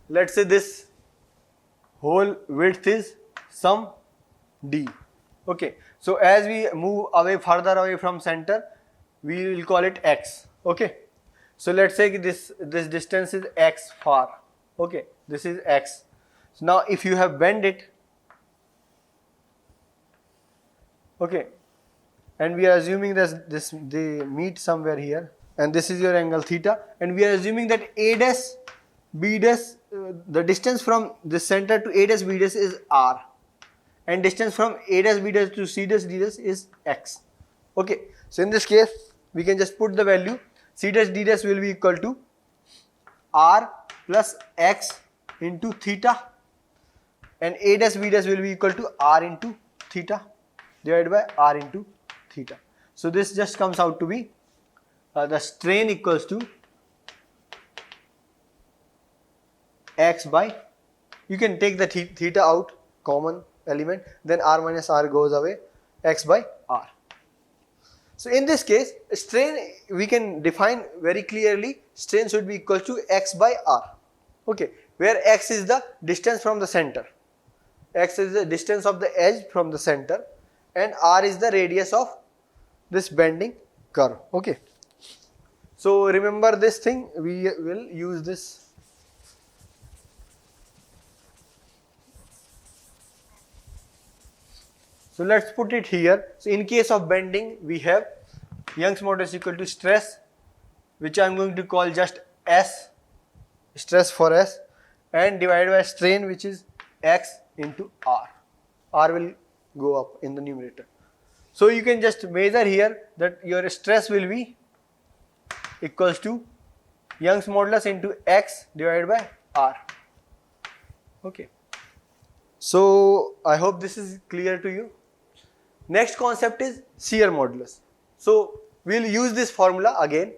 let's say this whole width is some d. Okay, so as we move away further away from center, we will call it x. Okay, so let's say this distance is x far. Okay, this is x. So now if you have bent it, okay, and we are assuming that they meet somewhere here, and this is your angle theta, and we are assuming that a dash b dash, the distance from this center to a dash b dash is r, and distance from a dash b dash to c dash d dash is x. Okay, so in this case we can just put the value c dash d dash will be equal to r plus x into theta, and a dash b dash will be equal to r into theta divided by r into theta. So this just comes out to be the strain equals to x by, you can take the theta out, common element, then r minus r goes away, x by r. So in this case, strain we can define very clearly, strain should be equal to x by r. Okay, where x is the distance from the center, x is the distance of the edge from the center, and r is the radius of this bending curve. Okay, so remember this thing, we will use this. So let's put it here. So in case of bending, we have Young's modulus equal to stress, which I am going to call just S, stress for S, and divided by strain, which is X into R. R will go up in the numerator. So you can just measure here that your stress will be equals to Young's modulus into X divided by R. Okay. So I hope this is clear to you. Next concept is shear modulus. So we will use this formula again.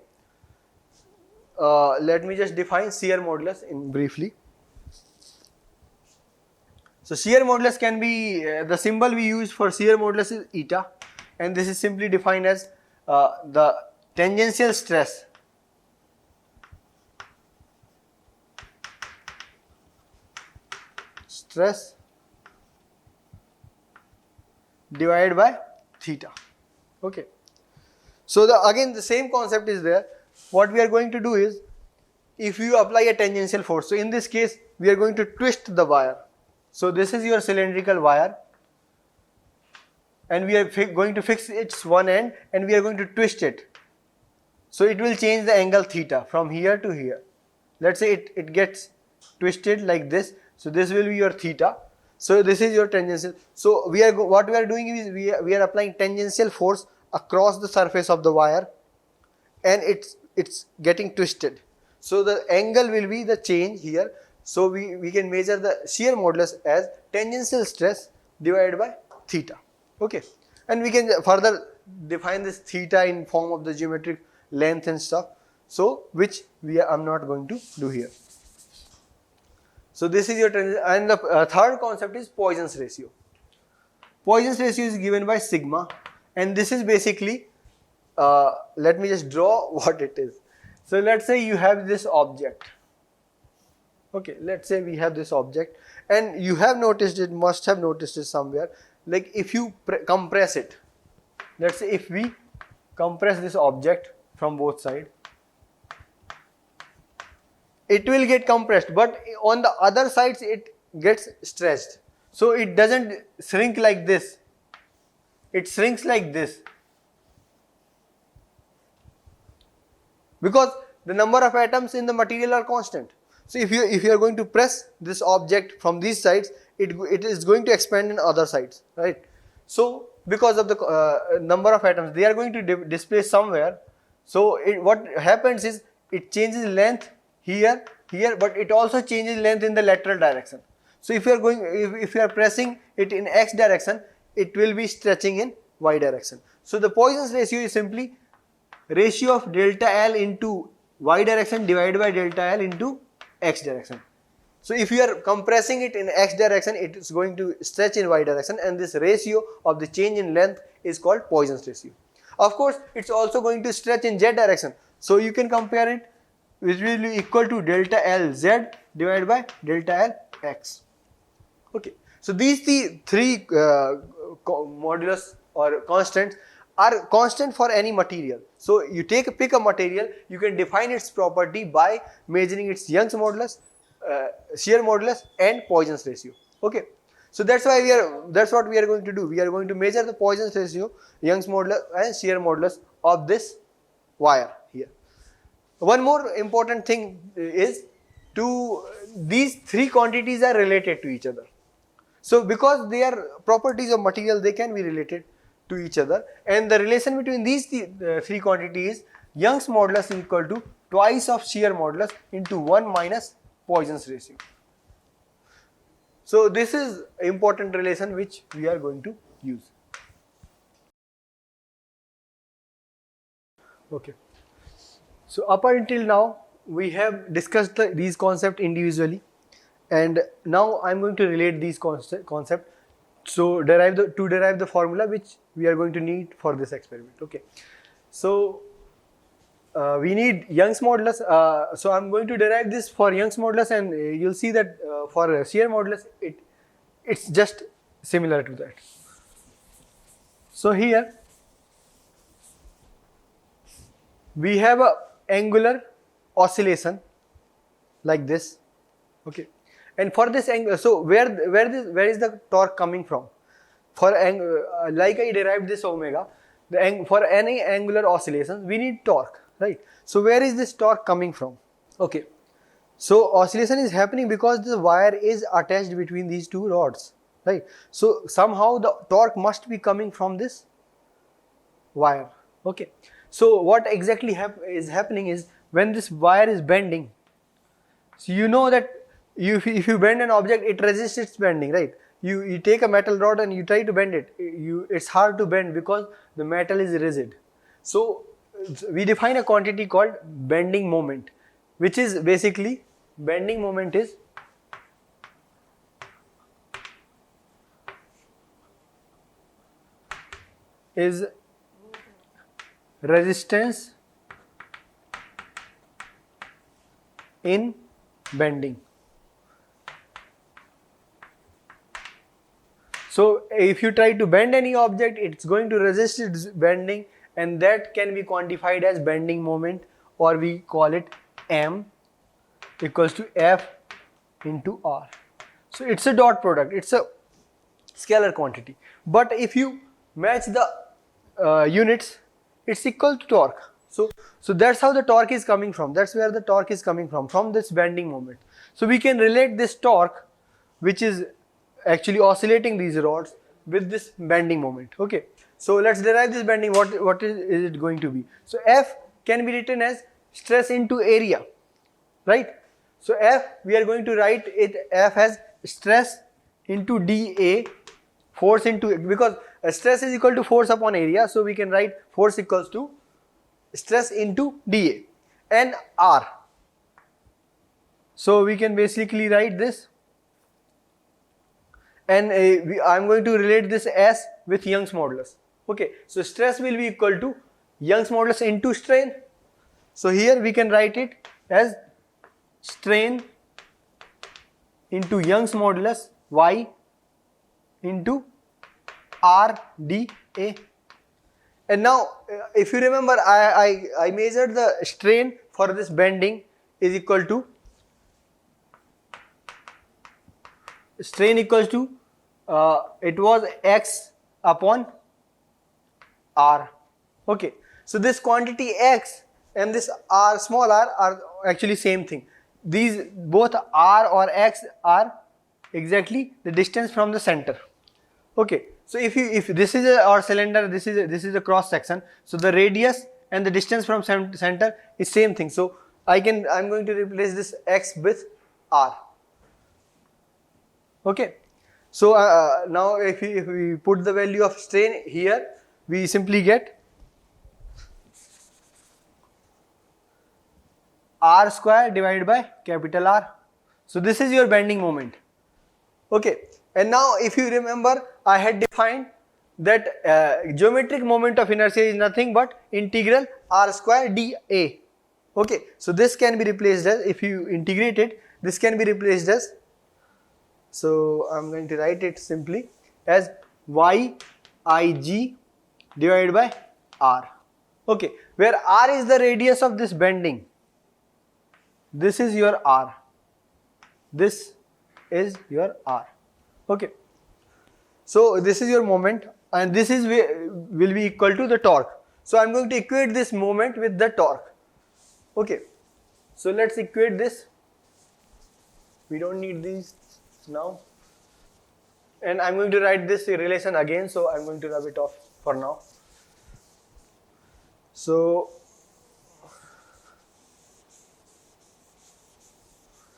Let me just define shear modulus in briefly. So shear modulus can be, the symbol we use for shear modulus is eta, and this is simply defined as the tangential stress divided by theta. Okay. So again the same concept is there. What we are going to do is, if you apply a tangential force, so in this case we are going to twist the wire. So this is your cylindrical wire, and we are going to fix its one end, and we are going to twist it. So it will change the angle theta from here to here. Let's say it gets twisted like this. So this will be your theta. So this is your tangential. So what we are doing is we are applying tangential force across the surface of the wire, and it's getting twisted. So the angle will be the change here. So we can measure the shear modulus as tangential stress divided by theta. Okay, and we can further define this theta in form of the geometric length and stuff. So which I'm not going to do here. So this is your tangent, and the third concept is Poisson's ratio. Poisson's ratio is given by sigma, and this is basically, let me just draw what it is. So let's say you have this object. Okay, let's say we have this object, and you have noticed it, must have noticed it somewhere, like if you compress it, let's say if we compress this object from both sides, it will get compressed, but on the other sides it gets stretched. So it doesn't shrink like this, it shrinks like this, because the number of atoms in the material are constant. So if you are going to press this object from these sides, it is going to expand in other sides, right? So because of the number of atoms, they are going to displace somewhere. So what happens is it changes length here, but it also changes length in the lateral direction. So if you are going, if you are pressing it in x direction, it will be stretching in y direction. So the Poisson's ratio is simply ratio of delta L into y direction divided by delta L into x direction. So if you are compressing it in x direction, it is going to stretch in y direction, and this ratio of the change in length is called Poisson's ratio. Of course, it's also going to stretch in z direction. So you can compare it which will be equal to delta L Z divided by delta L X. Okay, so these the three modulus or constants are constant for any material. So you pick a material, you can define its property by measuring its Young's modulus, shear modulus, and Poisson's ratio. Okay, so that's what we are going to do. We are going to measure the Poisson's ratio, Young's modulus, and shear modulus of this wire here. One more important thing is these three quantities are related to each other. So because they are properties of material, they can be related to each other, and the relation between these three quantities is Young's modulus is equal to twice of shear modulus into 1 minus Poisson's ratio. So this is important relation which we are going to use. Okay. So up until now we have discussed these concepts individually, and now I am going to relate these concepts. So to derive the formula which we are going to need for this experiment. Okay, so we need Young's modulus. So I am going to derive this for Young's modulus, and you'll see that for shear modulus it's just similar to that. So here we have a angular oscillation like this. Okay. And for this angle, so where is the torque coming from? For like I derived this omega, for any angular oscillation we need torque, right? So where is this torque coming from? Okay, so oscillation is happening because the wire is attached between these two rods, right? So somehow the torque must be coming from this wire. Okay, so what exactly is happening is when this wire is bending, so you know that if you bend an object, it resists its bending, right? You take a metal rod and you try to bend it, it's hard to bend because the metal is rigid. So we define a quantity called bending moment, which is basically bending moment is resistance in bending. So if you try to bend any object, it's going to resist its bending, and that can be quantified as bending moment, or we call it M equals to F into R. So it's a dot product, it's a scalar quantity. But if you match the units, it's equal to torque. So that's how the torque is coming from. That's where the torque is coming from this bending moment. So we can relate this torque, which is actually oscillating these rods, with this bending moment. Okay, so let's derive this bending. What is it going to be? So F can be written as stress into area, right? So F, we are going to write it F as stress into dA, force into, because stress is equal to force upon area, so we can write force equals to stress into dA, and R. So we can basically write this, and I'm going to relate this S with Young's modulus. Okay, so stress will be equal to Young's modulus into strain. So here we can write it as strain into Young's modulus Y into R dA. And now if you remember, I measured the strain for this bending is equal to strain equals to it was X upon R. Okay, so this quantity X and this R, small r, are actually same thing. These both R or X are exactly the distance from the center. Okay, so if this is our cylinder, this is a cross section, so the radius and the distance from center is same thing. So I'm going to replace this X with R. Okay, so now if we put the value of strain here, we simply get R square divided by capital R. So this is your bending moment. Okay, and now if you remember, I had defined that geometric moment of inertia is nothing but integral R square dA. Okay, so this can be replaced as, if you integrate it, this can be replaced as, so I'm going to write it simply as yig divided by r. Okay, where r is the radius of this bending. This is your r. This is your r. Okay. So this is your moment, and this is will be equal to the torque. So I'm going to equate this moment with the torque. Okay. So let's equate this. We don't need these now. And I'm going to write this relation again, so I'm going to rub it off for now. So